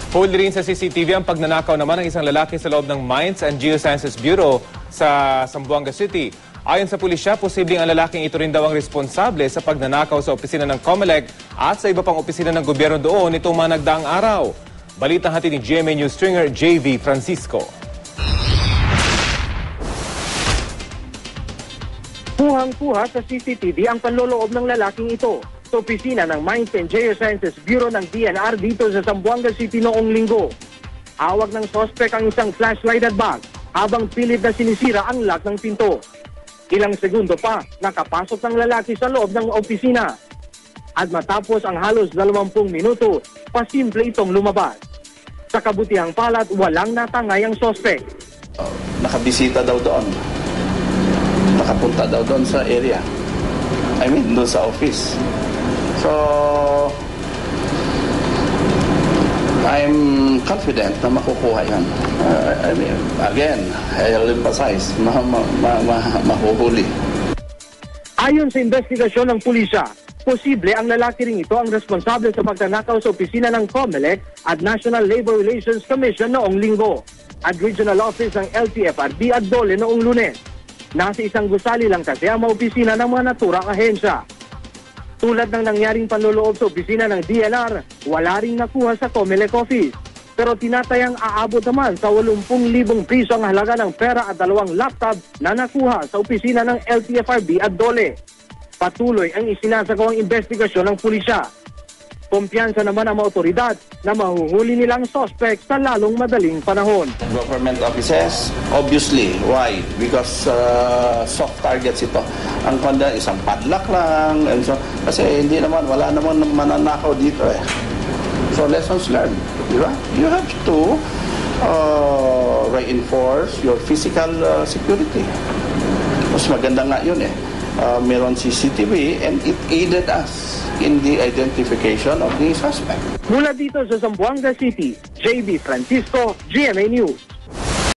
Huli rin sa CCTV ang pagnanakaw naman ng isang lalaki sa loob ng Mines and Geosciences Bureau sa Zamboanga City. Ayon sa pulisya, posibleng ang lalaking ito rin daw ang responsable sa pagnanakaw sa opisina ng COMELEC at sa iba pang opisina ng gobyerno doon nitong mga nagdaang araw. Balitang hatid ni GMA News stringer JV Francisco. Kuhang-kuha sa CCTV ang panloloob ng lalaking ito sa opisina ng Mines and Geosciences Bureau ng DNR dito sa Zamboanga City noong linggo. Hawak ng sospek ang isang flashlight at bag habang pilit na sinisira ang lock ng pinto. Ilang segundo pa, nakapasok ng lalaki sa loob ng opisina. At matapos ang halos 20 minuto, pasimple itong lumabas. Sa kabutihang palad, walang natangay ang sospek. Nakabisita daw doon. Nakapunta daw doon sa area. I mean, doon sa office. So, I'm confident na makukuha yan. I mean, again, I'll emphasize, mahuhuli. Ayon sa investigasyon ng pulisya, posible ang lalaki ring ito ang responsable sa pagtanakaw sa opisina ng COMELEC at National Labor Relations Commission noong linggo at Regional Office ng LTFRB at DOLE noong Lunes. Nasa isang gusali lang kasi ang opisina ng mga naturang ahensya. Tulad ng nangyaring panloloob sa opisina ng DNR, wala ring nakuha sa COMELEC office. Pero tinatayang aabot naman sa 80,000 piso ang halaga ng pera at 2 laptop na nakuha sa opisina ng LTFRB at DOLE. Patuloy ang isinasagawang investigasyon ng pulisya. Kumpiyansa naman ang mga otoridad na mahuhuli nilang suspect sa lalong madaling panahon. Government offices, obviously. Why? Because soft targets ito. Ang kanda, isang padlock lang. And so, kasi hindi naman, wala naman mananakaw dito eh. So lessons learned. Diba? You have to reinforce your physical security. Mas maganda nga yun eh. Meron CCTV and it aided us in the identification of the suspect. Mula dito sa Zamboanga City, JV Francisco, GMA News.